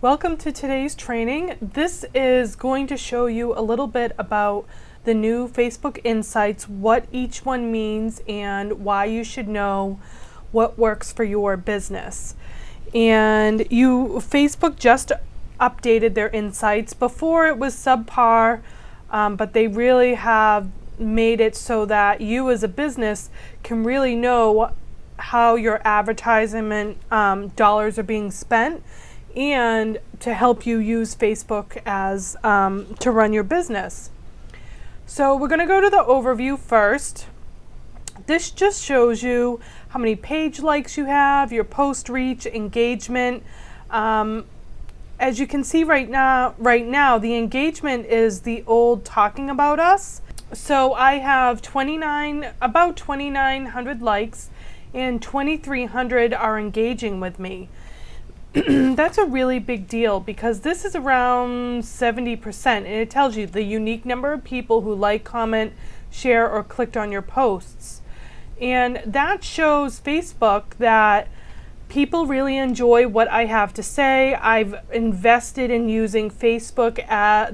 Welcome to today's training. This is going to show you a little bit about the new Facebook Insights, what each one means, and why you should know what works for your business. And Facebook just updated their insights. Before it was subpar, but they really have made it so that you as a business can really know how your advertisement dollars are being spent, and to help you use Facebook as to run your business. So we're going to go to the overview first. This just shows you how many page likes you have, your post reach, engagement. As you can see right now, the engagement is the old talking about us. So I have about 2,900 likes, and 2,300 are engaging with me. That's a really big deal because this is around 70%, and it tells you the unique number of people who like, comment, share, or clicked on your posts. And that shows Facebook that people really enjoy what I have to say. I've invested in using Facebook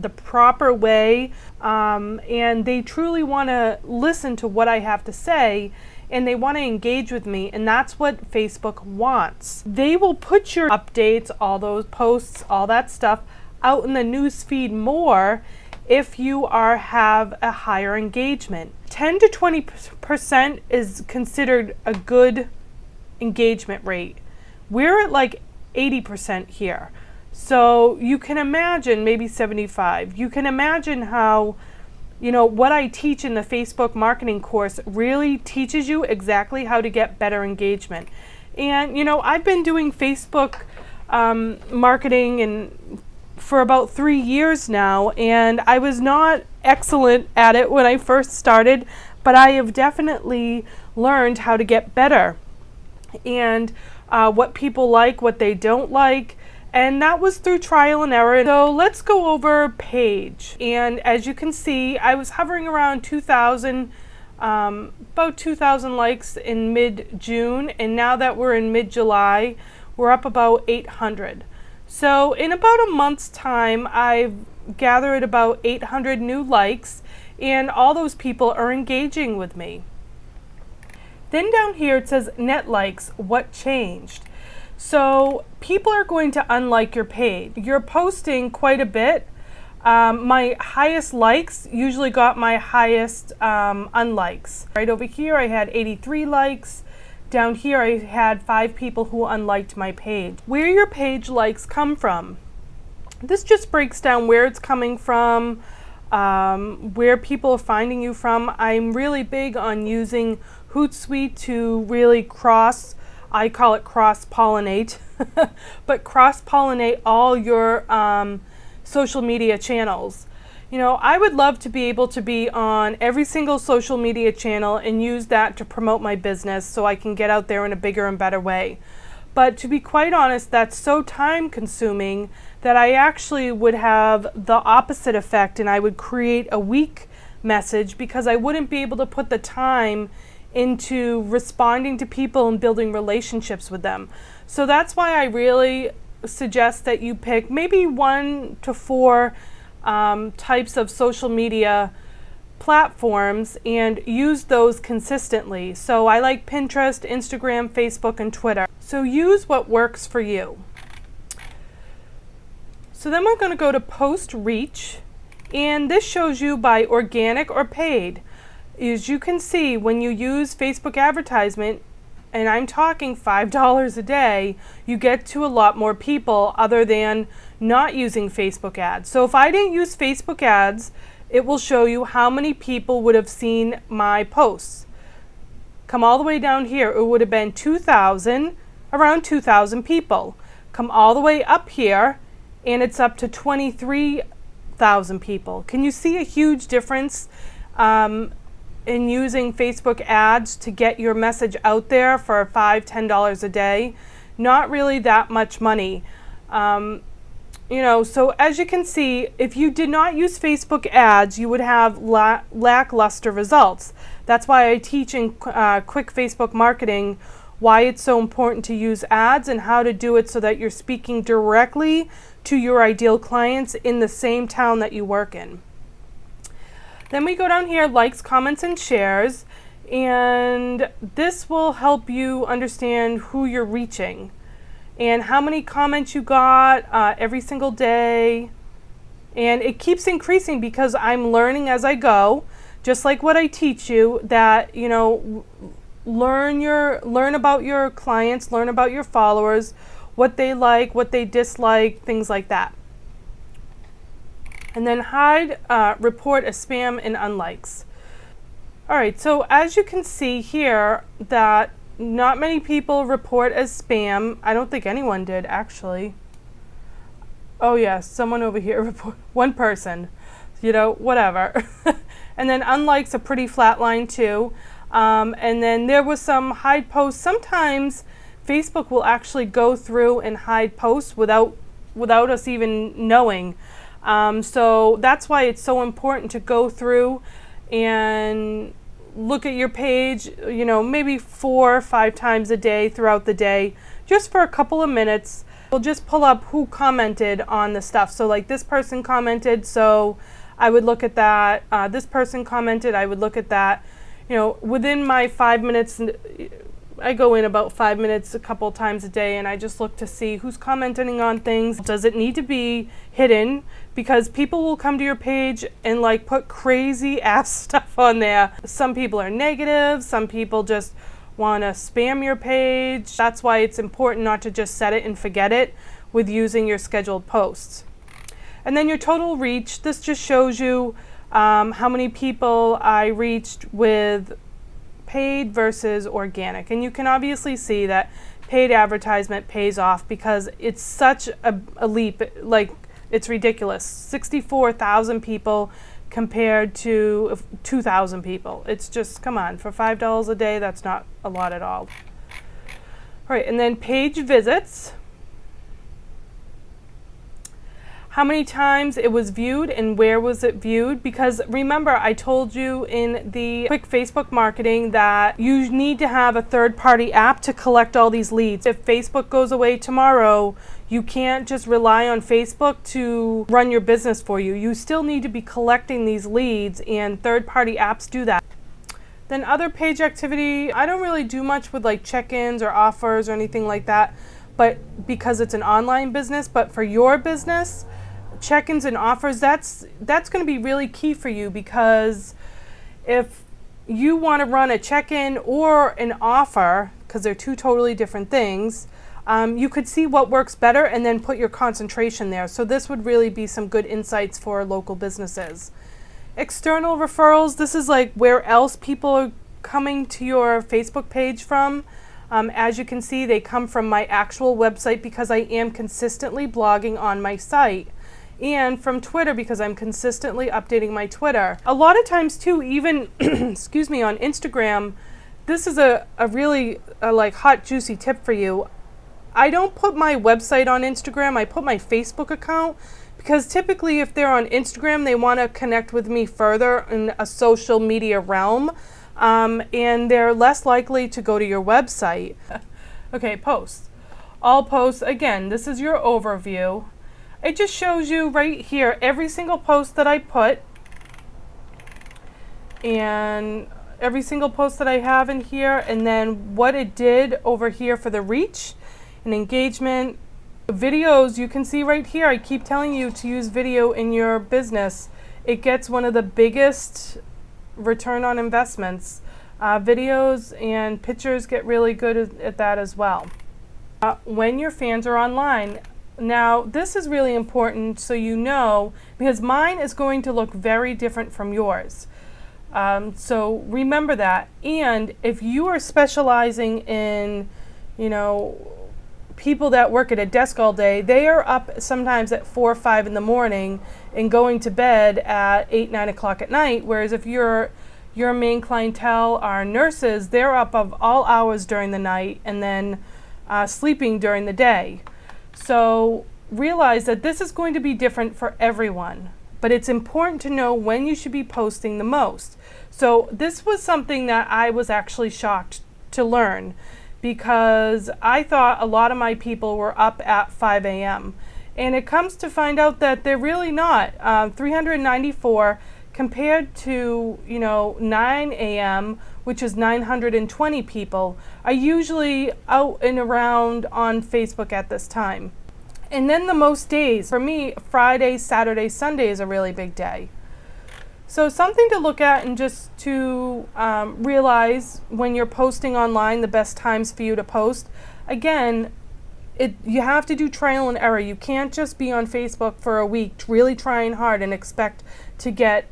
the proper way, and they truly want to listen to what I have to say, and they want to engage with me, and that's what Facebook wants. They will put your updates, all those posts, all that stuff out in the news feed more if you have a higher engagement. 10 to 20% is considered a good engagement rate. We're at like 80% here. So you can imagine, maybe 75. You can imagine how what I teach in the Facebook marketing course really teaches you exactly how to get better engagement. And I've been doing Facebook marketing for about 3 years now, and I was not excellent at it when I first started, but I have definitely learned how to get better and what people like, what they don't like. And that was through trial and error. So let's go over page. And as you can see, I was hovering around 2,000, about 2,000 likes in mid-June. And now that we're in mid-July, we're up about 800. So in about a month's time, I've gathered about 800 new likes, and all those people are engaging with me. Then down here it says net likes, what changed? So people are going to unlike your page. You're posting quite a bit. My highest likes usually got my highest unlikes. Right over here I had 83 likes. Down here I had 5 people who unliked my page. Where your page likes come from. This just breaks down where it's coming from, where people are finding you from. I'm really big on using Hootsuite to really I call it cross-pollinate, but cross-pollinate all your social media channels. I would love to be able to be on every single social media channel and use that to promote my business so I can get out there in a bigger and better way. But to be quite honest, that's so time-consuming that I actually would have the opposite effect, and I would create a weak message because I wouldn't be able to put the time into responding to people and building relationships with them. So that's why I really suggest that you pick maybe 1 to 4 types of social media platforms and use those consistently. So I like Pinterest, Instagram, Facebook, and Twitter. So use what works for you. So then we're going to go to post reach, and this shows you by organic or paid. As you can see, when you use Facebook advertisement, and I'm talking $5 a day, you get to a lot more people other than not using Facebook ads. So if I didn't use Facebook ads, it will show you how many people would have seen my posts. Come all the way down here, it would have been around 2,000 people. Come all the way up here, and it's up to 23,000 people. Can you see a huge difference in using Facebook ads to get your message out there for $5, $10 a day? Not really that much money. So as you can see, if you did not use Facebook ads, you would have lackluster results. That's why I teach in quick Facebook marketing why it's so important to use ads, and how to do it so that you're speaking directly to your ideal clients in the same town that you work in. Then we go down here, likes, comments, and shares, and this will help you understand who you're reaching and how many comments you got every single day. And it keeps increasing because I'm learning as I go, just like what I teach you, that, you know, learn about your clients, learn about your followers, what they like, what they dislike, things like that. And then hide, report as spam and unlikes. All right, so as you can see here that not many people report as spam. I don't think anyone did, actually. Oh yes, someone over here report, one person, you know, whatever. And then unlikes a pretty flat line too. And then there was some hide posts. Sometimes Facebook will actually go through and hide posts without us even knowing. So that's why it's so important to go through and look at your page, you know, maybe 4 or 5 times a day throughout the day, just for a couple of minutes. We'll just pull up who commented on the stuff. So like this person commented, so I would look at that. This person commented, I would look at that. You know, within my 5 minutes, I go in about 5 minutes a couple times a day, and I just look to see who's commenting on things. Does it need to be hidden? Because people will come to your page and like put crazy ass stuff on there. Some people are negative, some people just want to spam your page. That's why it's important not to just set it and forget it with using your scheduled posts. And then your total reach, this just shows you how many people I reached with paid versus organic. And you can obviously see that paid advertisement pays off because it's such a leap, like it's ridiculous. 64,000 people compared to 2,000 people. It's just, come on, for $5 a day, that's not a lot at all. All right, and then page visits. How many times it was viewed and where was it viewed? Because remember, I told you in the quick Facebook marketing that you need to have a third-party app to collect all these leads. If Facebook goes away tomorrow, you can't just rely on Facebook to run your business for you. You still need to be collecting these leads, and third-party apps do that. Then other page activity, I don't really do much with like check-ins or offers or anything like that, but because it's an online business. But for your business, check-ins and offers, that's going to be really key for you, because if you want to run a check-in or an offer, because they're two totally different things, you could see what works better and then put your concentration there. So this would really be some good insights for local businesses. External referrals, this is like where else people are coming to your Facebook page from. As you can see, they come from my actual website because I am consistently blogging on my site, and from Twitter because I'm consistently updating my Twitter. A lot of times too, even excuse me, on Instagram, this is a really like hot juicy tip for you. I don't put my website on Instagram, I put my Facebook account, because typically if they're on Instagram, they want to connect with me further in a social media realm, and they're less likely to go to your website. Okay, posts. All posts, again, this is your overview. It just shows you right here every single post that I put, and every single post that I have in here, and then what it did over here for the reach and engagement. Videos, you can see right here, I keep telling you to use video in your business. It gets one of the biggest return on investments. Videos and pictures get really good at that as well. When your fans are online. Now, this is really important, so you know, because mine is going to look very different from yours. So remember that. And if you are specializing in, you know, people that work at a desk all day, they are up sometimes at 4 or 5 in the morning and going to bed at 8, 9 o'clock at night. Whereas if your main clientele are nurses, they're up of all hours during the night and then sleeping during the day. So realize that this is going to be different for everyone, but it's important to know when you should be posting the most. So this was something that I was actually shocked to learn, because I thought a lot of my people were up at 5 a.m. And it comes to find out that they're really not. 394 compared to 9 a.m., which is 920 people, are usually out and around on Facebook at this time. And then the most days, for me, Friday, Saturday, Sunday is a really big day. So something to look at and just to realize when you're posting online the best times for you to post. Again, you have to do trial and error. You can't just be on Facebook for a week really trying hard and expect to get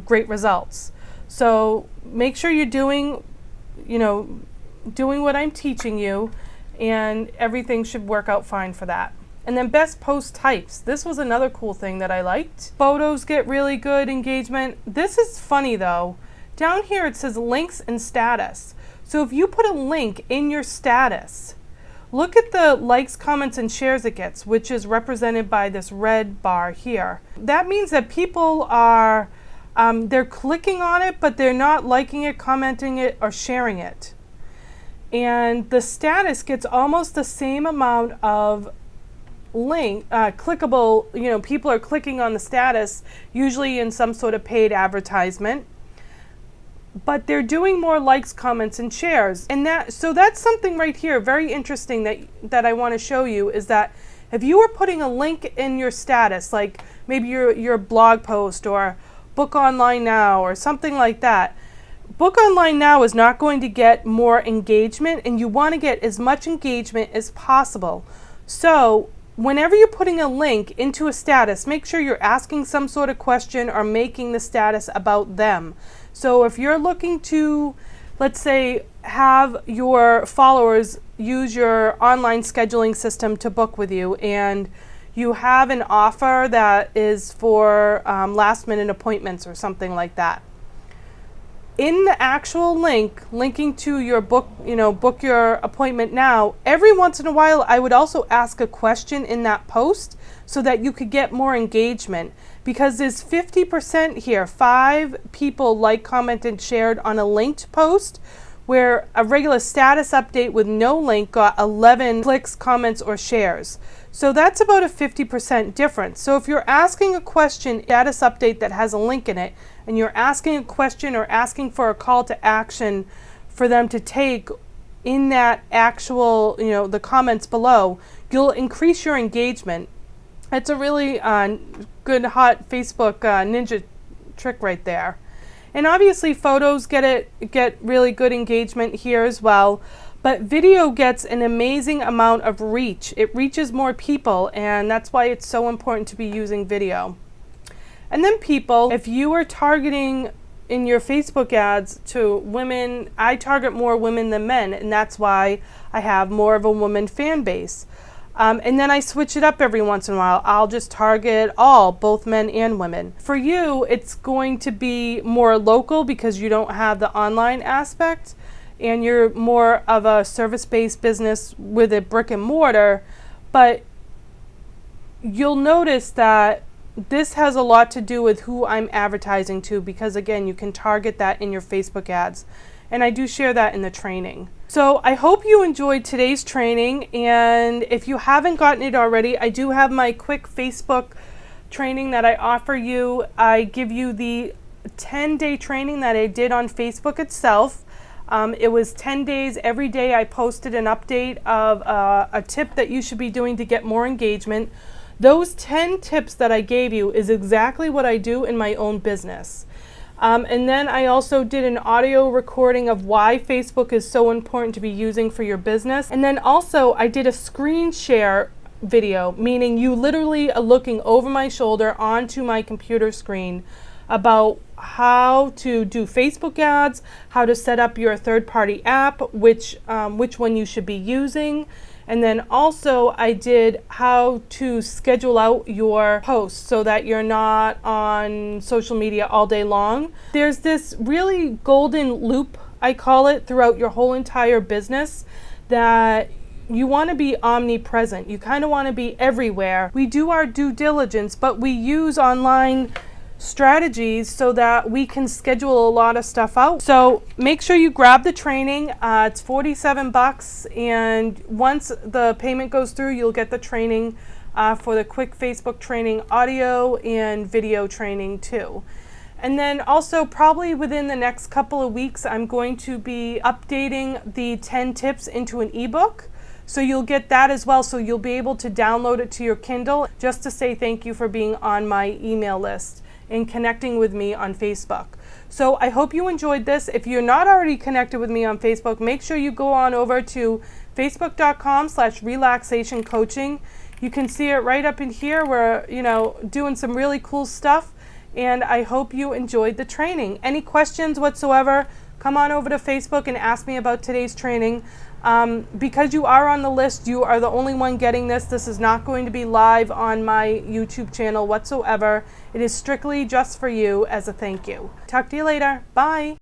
great results. So make sure you're doing what I'm teaching you, and everything should work out fine for that. And then best post types. This was another cool thing that I liked. Photos get really good engagement. This is funny though. Down here it says links and status. So if you put a link in your status, look at the likes, comments, and shares it gets, which is represented by this red bar here. That means that people are, they're clicking on it, but they're not liking it, commenting it, or sharing it. And the status gets almost the same amount of clickable, people are clicking on the status, usually in some sort of paid advertisement. But they're doing more likes, comments, and shares. And so that's something right here, very interesting that I want to show you, is that if you were putting a link in your status, like maybe your blog post or Book Online Now or something like that, Book Online Now is not going to get more engagement, and you want to get as much engagement as possible. So whenever you're putting a link into a status, make sure you're asking some sort of question or making the status about them. So if you're looking to, let's say, have your followers use your online scheduling system to book with you, and you have an offer that is for last minute appointments or something like that, in the actual link, linking to your book your appointment now, every once in a while I would also ask a question in that post so that you could get more engagement, because there's 50% here. 5 people like, commented, shared on a linked post, where a regular status update with no link got 11 clicks, comments, or shares. So that's about a 50% difference. So if you're asking a question, status update that has a link in it, and you're asking a question or asking for a call to action for them to take in that actual, the comments below, you'll increase your engagement. It's a really good, hot Facebook ninja trick right there. And obviously photos get really good engagement here as well. But video gets an amazing amount of reach. It reaches more people, and that's why it's so important to be using video. And then people, if you are targeting in your Facebook ads to women, I target more women than men, and that's why I have more of a woman fan base. And then I switch it up every once in a while. I'll just target both men and women. For you, it's going to be more local because you don't have the online aspect, and you're more of a service-based business with a brick and mortar. But you'll notice that this has a lot to do with who I'm advertising to, because again, you can target that in your Facebook ads. And I do share that in the training. So I hope you enjoyed today's training, and if you haven't gotten it already, I do have my quick Facebook training that I offer you. I give you the 10-day training that I did on Facebook itself. It was 10 days. Every day I posted an update of a tip that you should be doing to get more engagement. Those 10 tips that I gave you is exactly what I do in my own business. And then I also did an audio recording of why Facebook is so important to be using for your business. And then also I did a screen share video, meaning you literally are looking over my shoulder onto my computer screen about how to do Facebook ads, how to set up your third-party app, which one you should be using. And then also I did how to schedule out your posts so that you're not on social media all day long. There's this really golden loop, I call it, throughout your whole entire business, that you want to be omnipresent. You kind of want to be everywhere. We do our due diligence, but we use online strategies so that we can schedule a lot of stuff out. So make sure you grab the training. It's $47, and once the payment goes through, you'll get the training for the quick Facebook training audio and video training too. And then also probably within the next couple of weeks, I'm going to be updating the 10 tips into an ebook. So you'll get that as well. So you'll be able to download it to your Kindle just to say thank you for being on my email list and connecting with me on Facebook. So I hope you enjoyed this. If you're not already connected with me on Facebook, make sure you go on over to facebook.com/relaxationcoaching. You can see it right up in here. We're, doing some really cool stuff, and I hope you enjoyed the training. Any questions whatsoever, come on over to Facebook and ask me about today's training. Because you are on the list, you are the only one getting this. This is not going to be live on my YouTube channel whatsoever. It is strictly just for you as a thank you. Talk to you later. Bye.